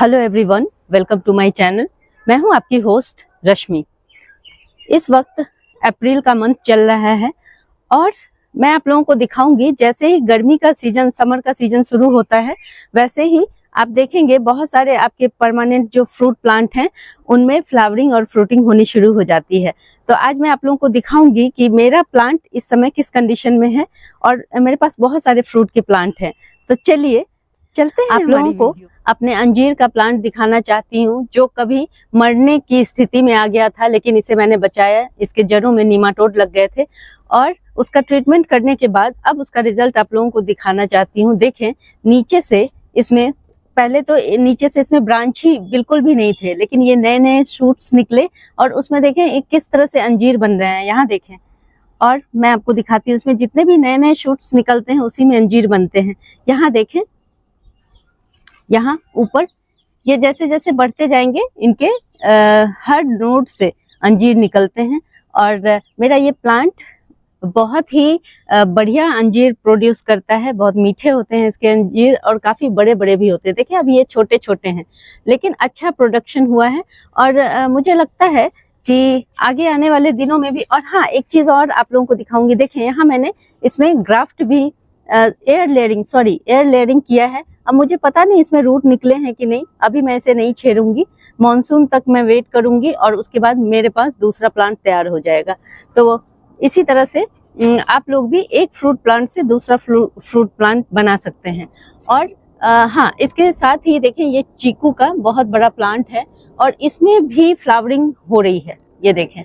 Hello everyone, welcome to my channel. मैं हूं आपकी होस्ट रश्मि। इस वक्त अप्रैल का मंथ चल रहा है और मैं आप लोगों को दिखाऊंगी, जैसे ही गर्मी का सीजन, समर का सीजन शुरू होता है, वैसे ही आप देखेंगे बहुत सारे आपके परमानेंट जो फ्रूट प्लांट हैं उनमें फ्लावरिंग और फ्रूटिंग होनी शुरू हो जाती है। तो आज मैं आप लोगों को दिखाऊंगी कि मेरा प्लांट इस समय किस कंडीशन में है और मेरे पास बहुत सारे फ्रूट के प्लांट हैं। तो चलिए चलते हैं। आप लोगों को अपने अंजीर का प्लांट दिखाना चाहती हूँ, जो कभी मरने की स्थिति में आ गया था, लेकिन इसे मैंने बचाया। इसके जड़ों में नीमाटोड लग गए थे और उसका ट्रीटमेंट करने के बाद अब उसका रिजल्ट आप लोगों को दिखाना चाहती हूँ। देखें, नीचे से इसमें, पहले तो नीचे से इसमें ब्रांच ही बिल्कुल भी नहीं थे, लेकिन ये नए नए शूट्स निकले और उसमें देखें किस तरह से अंजीर बन रहे हैं। यहाँ देखें, और मैं आपको दिखाती हूँ, इसमें जितने भी नए नए शूट्स निकलते हैं उसी में अंजीर बनते हैं। यहाँ देखें, यहाँ ऊपर ये जैसे जैसे बढ़ते जाएंगे इनके हर नोड से अंजीर निकलते हैं और मेरा ये प्लांट बहुत ही बढ़िया अंजीर प्रोड्यूस करता है। बहुत मीठे होते हैं इसके अंजीर और काफी बड़े बड़े भी होते हैं। देखिए, अब ये छोटे छोटे हैं लेकिन अच्छा प्रोडक्शन हुआ है और मुझे लगता है कि आगे आने वाले दिनों में भी। और हाँ, एक चीज और आप लोगों को दिखाऊंगी। देखें, यहाँ मैंने इसमें ग्राफ्ट भी एयर लेयरिंग किया है। अब मुझे पता नहीं इसमें रूट निकले हैं कि नहीं, अभी मैं इसे नहीं छेड़ूंगी। मॉनसून तक मैं वेट करूंगी और उसके बाद मेरे पास दूसरा प्लांट तैयार हो जाएगा। तो इसी तरह से आप लोग भी एक फ्रूट प्लांट से दूसरा फ्रूट प्लांट बना सकते हैं। और हाँ, इसके साथ ही देखें, ये चीकू का बहुत बड़ा प्लांट है और इसमें भी फ्लावरिंग हो रही है। ये देखें,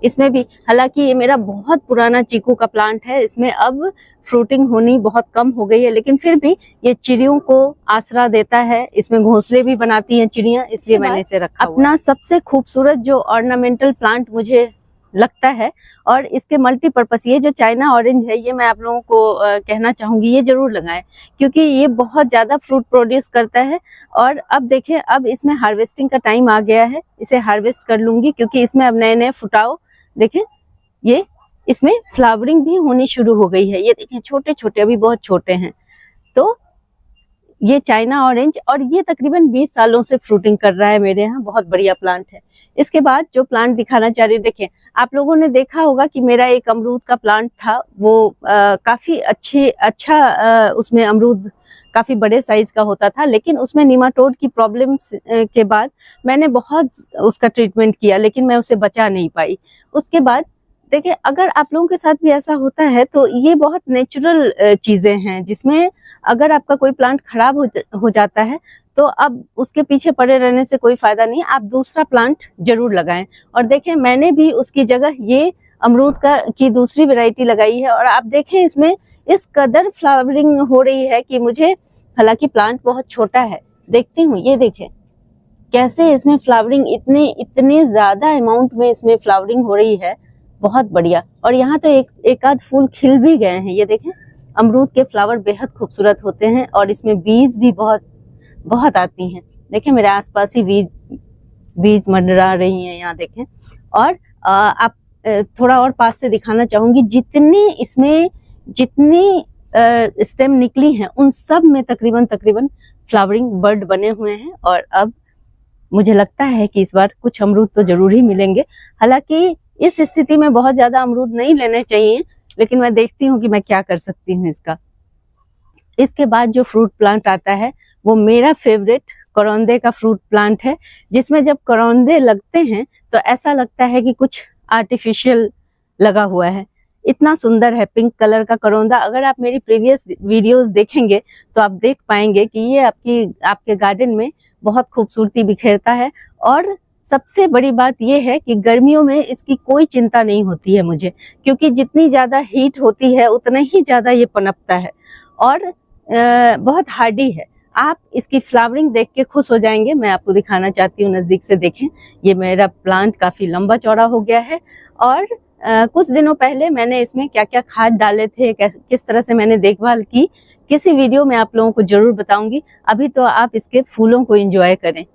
इसमें भी, हालांकि ये मेरा बहुत पुराना चीकू का प्लांट है, इसमें अब फ्रूटिंग होनी बहुत कम हो गई है, लेकिन फिर भी ये चिड़ियों को आसरा देता है। इसमें घोंसले भी बनाती हैं चिड़ियां, इसलिए मैंने इसे रखा। अपना सबसे खूबसूरत जो ऑर्नामेंटल प्लांट मुझे लगता है, और इसके मल्टीपर्पस, ये जो चाइना ऑरेंज है, ये मैं आप लोगों को कहना चाहूंगी, ये जरूर लगाएं क्योंकि ये बहुत ज्यादा फ्रूट प्रोड्यूस करता है। और अब देखें, अब इसमें हार्वेस्टिंग का टाइम आ गया है, इसे हार्वेस्ट कर लूंगी क्योंकि इसमें अब नए नए फुटाव, देखें, ये इसमें फ्लावरिंग भी होनी शुरू हो गई है। ये देखें, छोटे छोटे, अभी बहुत छोटे हैं। तो ये चाइना ऑरेंज, और ये तकरीबन 20 सालों से फ्रूटिंग कर रहा है मेरे यहाँ। बहुत बढ़िया प्लांट है। इसके बाद जो प्लांट दिखाना चाह रही हूँ, देखें, आप लोगों ने देखा होगा कि मेरा एक अमरूद का प्लांट था, वो काफी अच्छा उसमें अमरूद काफी बड़े साइज का होता था, लेकिन उसमें नीमाटोड की प्रॉब्लम के बाद मैंने बहुत उसका ट्रीटमेंट किया, लेकिन मैं उसे बचा नहीं पाई। उसके बाद देखिए, अगर आप लोगों के साथ भी ऐसा होता है तो ये बहुत नेचुरल चीजें हैं, जिसमें अगर आपका कोई प्लांट खराब हो जाता है तो अब उसके पीछे पड़े रहने से कोई फायदा नहीं, आप दूसरा प्लांट जरूर लगाएं। और देखें, मैंने भी उसकी जगह ये अमरूद की दूसरी वैरायटी लगाई है और आप देखें, इसमें इस कदर फ्लावरिंग हो रही है कि मुझे, हालांकि प्लांट बहुत छोटा है, देखती हूँ, ये देखें कैसे इसमें फ्लावरिंग, इतने ज्यादा अमाउंट में इसमें फ्लावरिंग हो रही है। बहुत बढ़िया। और यहाँ तो एक आध फूल खिल भी गए हैं। ये देखें, अमरूद के फ्लावर बेहद खूबसूरत होते हैं और इसमें बीज भी बहुत आती हैं। देखें, मेरे आसपास ही बीज मंडरा रही हैं, यहाँ देखें। और आप थोड़ा और पास से दिखाना चाहूंगी, जितनी स्टेम निकली हैं उन सब में तकरीबन फ्लावरिंग बर्ड बने हुए हैं। और अब मुझे लगता है कि इस बार कुछ अमरूद तो जरूर ही मिलेंगे। हालांकि इस स्थिति में बहुत ज्यादा अमरूद नहीं लेने चाहिए, लेकिन मैं देखती हूँ कि मैं क्या कर सकती हूँ इसका। इसके बाद जो फ्रूट प्लांट आता है वो मेरा फेवरेट करौंदे का फ्रूट प्लांट है, जिसमें जब करौंदे लगते हैं तो ऐसा लगता है कि कुछ आर्टिफिशियल लगा हुआ है। इतना सुंदर है पिंक कलर का करौंदा। अगर आप मेरी प्रीवियस वीडियोस देखेंगे तो आप देख पाएंगे कि ये आपके गार्डन में बहुत खूबसूरती बिखेरता है। और सबसे बड़ी बात यह है कि गर्मियों में इसकी कोई चिंता नहीं होती है मुझे, क्योंकि जितनी ज्यादा हीट होती है उतना ही ज्यादा ये पनपता है और बहुत हार्डी है। आप इसकी फ्लावरिंग देख के खुश हो जाएंगे। मैं आपको दिखाना चाहती हूँ, नजदीक से देखें। ये मेरा प्लांट काफी लंबा चौड़ा हो गया है और कुछ दिनों पहले मैंने इसमें क्या क्या खाद डाले थे, किस तरह से मैंने देखभाल की, किसी वीडियो में आप लोगों को जरूर बताऊंगी। अभी तो आप इसके फूलों को एंजॉय करें।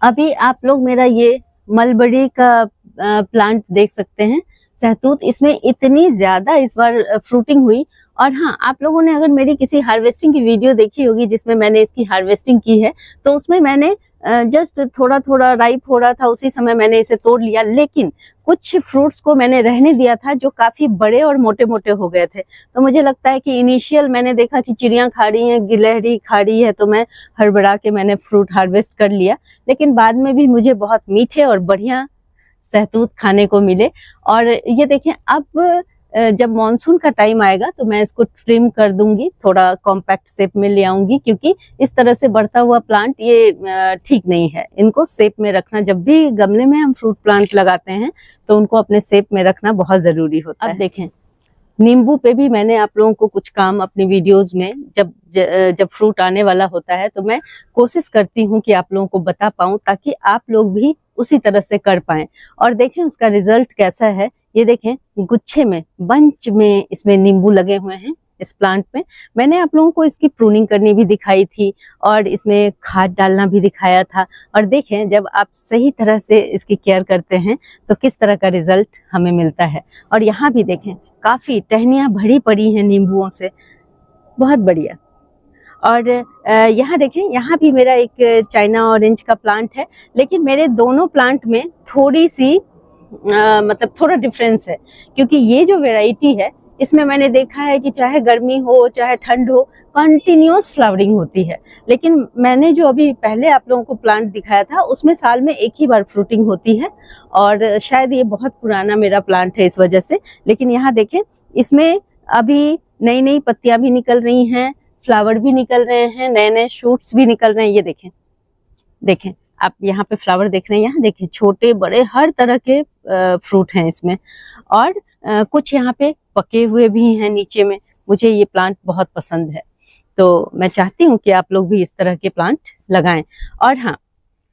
अभी आप लोग मेरा ये मलबरी का प्लांट देख सकते हैं, सहतूत। इसमें इतनी ज्यादा इस बार फ्रूटिंग हुई और हाँ, आप लोगों ने अगर मेरी किसी हार्वेस्टिंग की वीडियो देखी होगी जिसमें मैंने इसकी हार्वेस्टिंग की है, तो उसमें मैंने जस्ट थोड़ा थोड़ा राइप हो रहा था उसी समय मैंने इसे तोड़ लिया, लेकिन कुछ फ्रूट्स को मैंने रहने दिया था जो काफी बड़े और मोटे मोटे हो गए थे। तो मुझे लगता है कि इनिशियल मैंने देखा कि चिड़ियां खा रही हैं, गिलहरी खा रही है, तो मैं हड़बड़ा के मैंने फ्रूट हार्वेस्ट कर लिया, लेकिन बाद में भी मुझे बहुत मीठे और बढ़िया सहतूत खाने को मिले। और ये देखें, अब जब मॉनसून का टाइम आएगा तो मैं इसको ट्रिम कर दूंगी, थोड़ा कॉम्पैक्ट शेप में ले आऊंगी, क्योंकि इस तरह से बढ़ता हुआ प्लांट ये ठीक नहीं है। इनको शेप में रखना, जब भी गमले में हम फ्रूट प्लांट लगाते हैं तो उनको अपने शेप में रखना बहुत जरूरी होता है। अब देखें, नींबू पे भी मैंने आप लोगों को कुछ काम अपनी वीडियोस में जब फ्रूट आने वाला होता है तो मैं कोशिश करती हूँ कि आप लोगों को बता पाऊं, ताकि आप लोग भी उसी तरह से कर पाएं। और देखें उसका रिजल्ट कैसा है। ये देखें, गुच्छे में, बंच में इसमें नींबू लगे हुए हैं इस प्लांट में। मैंने आप लोगों को इसकी प्रूनिंग करनी भी दिखाई थी और इसमें खाद डालना भी दिखाया था। और देखें, जब आप सही तरह से इसकी केयर करते हैं तो किस तरह का रिजल्ट हमें मिलता है। और यहाँ भी देखें, काफी टहनियां भरी पड़ी हैं नींबुओं से, बहुत बढ़िया। और यहाँ देखें, यहाँ भी मेरा एक चाइना ऑरेंज का प्लांट है, लेकिन मेरे दोनों प्लांट में थोड़ी सी मतलब थोड़ा डिफरेंस है, क्योंकि ये जो वैरायटी है इसमें मैंने देखा है कि चाहे गर्मी हो चाहे ठंड हो, कंटिन्यूअस फ्लावरिंग होती है। लेकिन मैंने जो अभी पहले आप लोगों को प्लांट दिखाया था उसमें साल में एक ही बार फ्रूटिंग होती है, और शायद ये बहुत पुराना मेरा प्लांट है इस वजह से। लेकिन यहाँ देखें, इसमें अभी नई नई पत्तियां भी निकल रही हैं, फ्लावर भी निकल रहे हैं, नए नए शूट्स भी निकल रहे हैं। ये देखें, देखें आप यहाँ पे फ्लावर देख रहे हैं, यहाँ देखें छोटे बड़े हर तरह के फ्रूट हैं इसमें, और कुछ यहाँ पे पके हुए भी हैं नीचे में। मुझे ये प्लांट बहुत पसंद है, तो मैं चाहती हूँ कि आप लोग भी इस तरह के प्लांट लगाएं। और हाँ,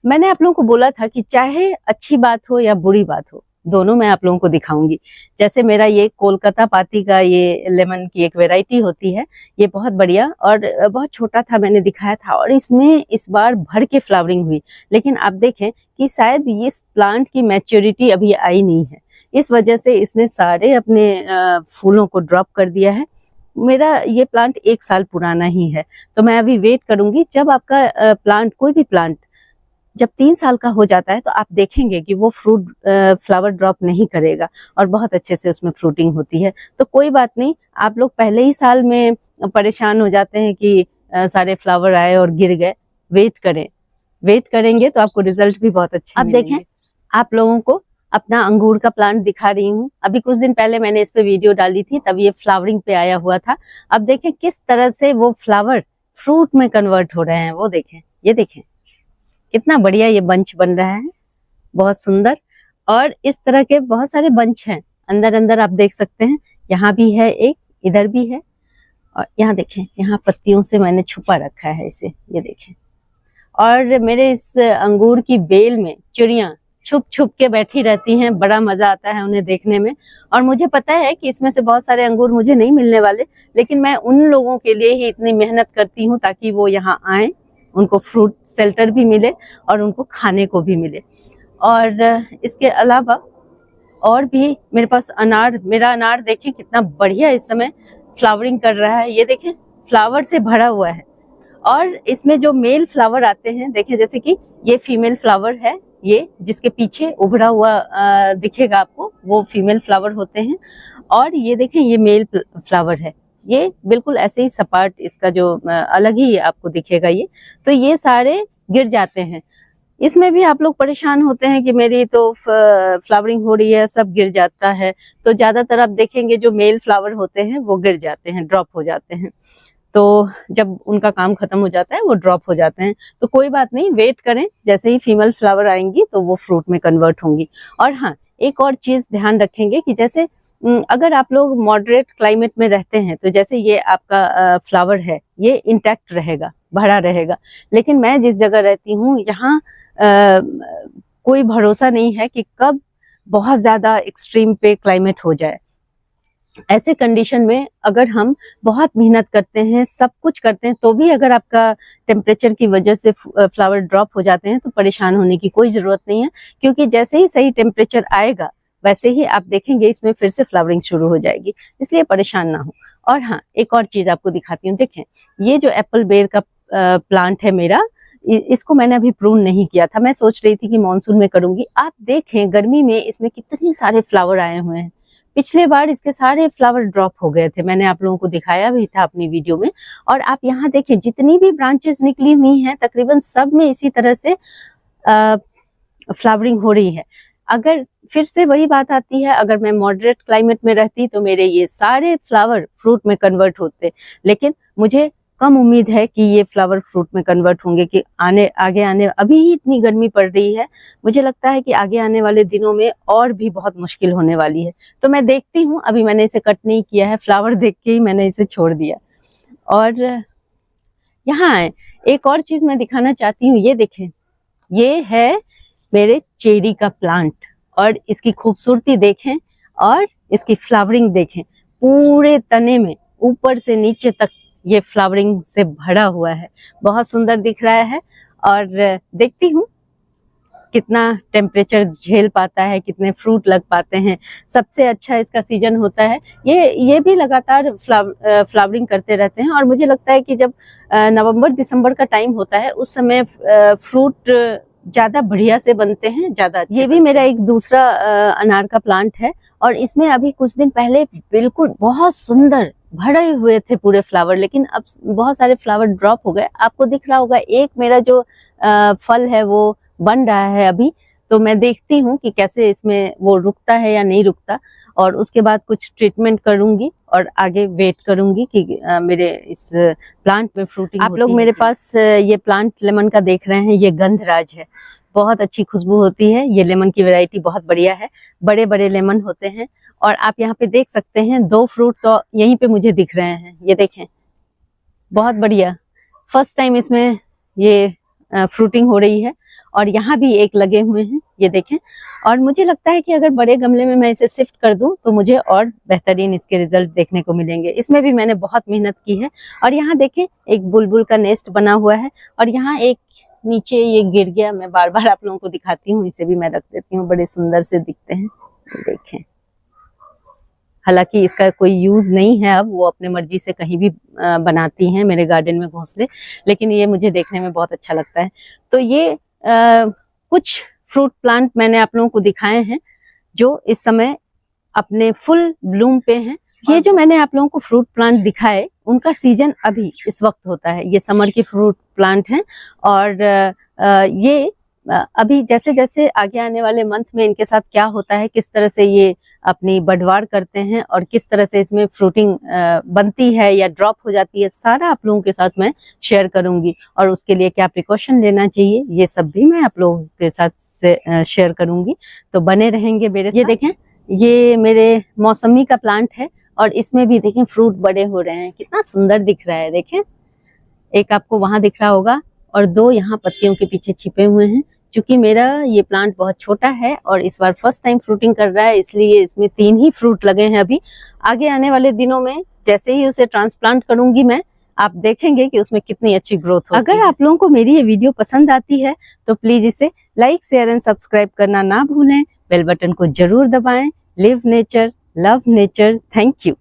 मैंने आप लोगों को बोला था कि चाहे अच्छी बात हो या बुरी बात हो, दोनों मैं आप लोगों को दिखाऊंगी। जैसे मेरा ये कोलकाता पाती का ये लेमन की एक वैरायटी होती है, ये बहुत बढ़िया और बहुत छोटा था, मैंने दिखाया था, और इसमें इस बार भर के फ्लावरिंग हुई। लेकिन आप देखें कि शायद इस प्लांट की मैच्योरिटी अभी आई नहीं है, इस वजह से इसने सारे अपने फूलों को ड्रॉप कर दिया है। मेरा ये प्लांट 1 साल पुराना ही है, तो मैं अभी वेट करूंगी जब आपका प्लांट, कोई भी प्लांट जब 3 साल का हो जाता है तो आप देखेंगे कि वो फ्लावर ड्रॉप नहीं करेगा और बहुत अच्छे से उसमें फ्रूटिंग होती है। तो कोई बात नहीं, आप लोग पहले ही साल में परेशान हो जाते हैं कि सारे फ्लावर आए और गिर गए, वेट करें, वेट करेंगे तो आपको रिजल्ट भी बहुत अच्छे मिलेंगे। अब देखें, आप लोगों को अपना अंगूर का प्लांट दिखा रही हूँ। अभी कुछ दिन पहले मैंने इस पे वीडियो डाली थी, तब ये फ्लावरिंग पे आया हुआ था। अब देखें किस तरह से वो फ्लावर फ्रूट में कन्वर्ट हो रहे हैं, वो देखें, ये देखें कितना बढ़िया ये बंच बन रहा है, बहुत सुंदर। और इस तरह के बहुत सारे बंच हैं अंदर अंदर, आप देख सकते हैं। यहाँ भी है एक, इधर भी है, और यहाँ देखें, यहाँ पत्तियों से मैंने छुपा रखा है इसे, ये देखें। और मेरे इस अंगूर की बेल में चिड़ियां छुप छुप के बैठी रहती हैं, बड़ा मजा आता है उन्हें देखने में। और मुझे पता है कि इसमें से बहुत सारे अंगूर मुझे नहीं मिलने वाले, लेकिन मैं उन लोगों के लिए ही इतनी मेहनत करती हूँ ताकि वो यहाँ आए, उनको फ्रूट शेल्टर भी मिले और उनको खाने को भी मिले। और इसके अलावा और भी मेरे पास अनार, मेरा अनार देखें कितना बढ़िया इस समय फ्लावरिंग कर रहा है, ये देखें फ्लावर से भरा हुआ है। और इसमें जो मेल फ्लावर आते हैं, देखें जैसे कि ये फीमेल फ्लावर है, ये जिसके पीछे उभरा हुआ दिखेगा आपको, वो फीमेल फ्लावर होते हैं। और ये देखें, ये मेल फ्लावर है, ये बिल्कुल ऐसे ही सपाट, इसका जो अलग ही आपको दिखेगा ये। तो ये सारे गिर जाते हैं। इसमें भी आप लोग परेशान होते हैं कि मेरी तो फ्लावरिंग हो रही है, सब गिर जाता है। तो ज्यादातर आप देखेंगे जो मेल फ्लावर होते हैं वो गिर जाते हैं, ड्रॉप हो जाते हैं। तो जब उनका काम खत्म हो जाता है वो ड्रॉप हो जाते हैं। तो कोई बात नहीं, वेट करें, जैसे ही फीमेल फ्लावर आएंगी तो वो फ्रूट में कन्वर्ट होंगी। और हाँ, एक और चीज ध्यान रखेंगे कि जैसे अगर आप लोग मॉडरेट क्लाइमेट में रहते हैं तो जैसे ये आपका फ्लावर है, ये इंटैक्ट रहेगा, भरा रहेगा। लेकिन मैं जिस जगह रहती हूँ यहाँ कोई भरोसा नहीं है कि कब बहुत ज्यादा एक्सट्रीम पे क्लाइमेट हो जाए। ऐसे कंडीशन में अगर हम बहुत मेहनत करते हैं, सब कुछ करते हैं, तो भी अगर आपका टेम्परेचर की वजह से फ्लावर ड्रॉप हो जाते हैं तो परेशान होने की कोई जरूरत नहीं है, क्योंकि जैसे ही सही टेम्परेचर आएगा वैसे ही आप देखेंगे इसमें फिर से फ्लावरिंग शुरू हो जाएगी, इसलिए परेशान ना हो। और हाँ, एक और चीज आपको दिखाती हूँ। देखें, ये जो एप्पल बेर का प्लांट है मेरा, इसको मैंने अभी प्रून नहीं किया था। मैं सोच रही थी कि मॉनसून में करूंगी। आप देखें गर्मी में इसमें कितने सारे फ्लावर आए हुए हैं। पिछले बार इसके सारे फ्लावर ड्रॉप हो गए थे, मैंने आप लोगों को दिखाया भी था अपनी वीडियो में। और आप यहाँ देखें, जितनी भी ब्रांचेस निकली हुई हैं तकरीबन सब में इसी तरह से फ्लावरिंग हो रही है। अगर फिर से वही बात आती है, अगर मैं मॉडरेट क्लाइमेट में रहती तो मेरे ये सारे फ्लावर फ्रूट में कन्वर्ट होते, लेकिन मुझे कम उम्मीद है कि ये फ्लावर फ्रूट में कन्वर्ट होंगे। कि आगे आने अभी ही इतनी गर्मी पड़ रही है, मुझे लगता है कि आगे आने वाले दिनों में और भी बहुत मुश्किल होने वाली है। तो मैं देखती हूँ, अभी मैंने इसे कट नहीं किया है, फ्लावर देख के ही मैंने इसे छोड़ दिया। और यहाँ एक और चीज मैं दिखाना चाहती हूँ, ये देखें, ये है मेरे चेरी का प्लांट और इसकी खूबसूरती देखें और इसकी फ्लावरिंग देखें। पूरे तने में ऊपर से नीचे तक ये फ्लावरिंग से भरा हुआ है, बहुत सुंदर दिख रहा है। और देखती हूँ कितना टेम्परेचर झेल पाता है, कितने फ्रूट लग पाते हैं। सबसे अच्छा इसका सीजन होता है, ये भी लगातार फ्लावरिंग करते रहते हैं। और मुझे लगता है कि जब नवंबर दिसंबर का टाइम होता है उस समय फ्रूट ज्यादा बढ़िया से बनते हैं, ज्यादा। ये भी मेरा एक दूसरा अनार का प्लांट है और इसमें अभी कुछ दिन पहले बिल्कुल बहुत सुंदर भरे हुए थे पूरे फ्लावर, लेकिन अब बहुत सारे फ्लावर ड्रॉप हो गए। आपको दिख रहा होगा, एक मेरा जो फल है वो बन रहा है अभी। तो मैं देखती हूँ कि कैसे इसमें वो रुकता है या नहीं रुकता, और उसके बाद कुछ ट्रीटमेंट करूंगी और आगे वेट करूंगी कि मेरे इस प्लांट में फ्रूटिंग। आप लोग मेरे पास ये प्लांट लेमन का देख रहे हैं, ये गंधराज है, बहुत अच्छी खुशबू होती है। ये लेमन की वैरायटी बहुत बढ़िया है, बड़े बड़े लेमन होते हैं। और आप यहाँ पे देख सकते हैं 2 फ्रूट तो यहीं पे मुझे दिख रहे हैं, ये देखें, बहुत बढ़िया। फर्स्ट टाइम इसमें ये फ्रूटिंग हो रही है और यहाँ भी एक लगे हुए हैं, ये देखें। और मुझे लगता है कि अगर बड़े गमले में मैं इसे शिफ्ट कर दूं तो मुझे और बेहतरीन इसके रिजल्ट देखने को मिलेंगे। इसमें भी मैंने बहुत मेहनत की है। और यहाँ देखें, एक बुलबुल का नेस्ट बना हुआ है और यहाँ एक नीचे ये गिर गया, मैं बार बार आप लोगों को दिखाती हूँ, इसे भी मैं रख देती हूँ, बड़े सुंदर से दिखते हैं, देखें। हालांकि इसका कोई यूज नहीं है, अब वो अपने मर्जी से कहीं भी बनाती हैं मेरे गार्डन में घोंसले, लेकिन ये मुझे देखने में बहुत अच्छा लगता है। तो ये कुछ फ्रूट प्लांट मैंने आप लोगों को दिखाए हैं जो इस समय अपने फुल ब्लूम पे हैं। ये जो मैंने आप लोगों को फ्रूट प्लांट दिखाए उनका सीजन अभी इस वक्त होता है, ये समर के फ्रूट प्लांट हैं। और ये अभी जैसे जैसे आगे आने वाले मंथ में इनके साथ क्या होता है, किस तरह से ये अपनी बढ़वार करते हैं और किस तरह से इसमें फ्रूटिंग बनती है या ड्रॉप हो जाती है, सारा आप लोगों के साथ मैं शेयर करूंगी। और उसके लिए क्या प्रिकॉशन लेना चाहिए, ये सब भी मैं आप लोगों के साथ शेयर करूंगी। तो बने रहेंगे मेरे साथ। ये देखें, ये मेरे मौसमी का प्लांट है और इसमें भी देखें फ्रूट बड़े हो रहे हैं, कितना सुंदर दिख रहा है। देखें, एक आपको वहां दिख रहा होगा और 2 यहाँ पत्तियों के पीछे छिपे हुए हैं। क्योंकि मेरा ये प्लांट बहुत छोटा है और इस बार फर्स्ट टाइम फ्रूटिंग कर रहा है, इसलिए इसमें 3 ही फ्रूट लगे हैं अभी। आगे आने वाले दिनों में जैसे ही उसे ट्रांसप्लांट करूंगी मैं, आप देखेंगे कि उसमें कितनी अच्छी ग्रोथ होगी। अगर आप लोगों को मेरी ये वीडियो पसंद आती है तो प्लीज इसे लाइक, शेयर एंड सब्सक्राइब करना ना भूलें। बेल बटन को जरूर दबाएं। Live nature, love nature. Thank you.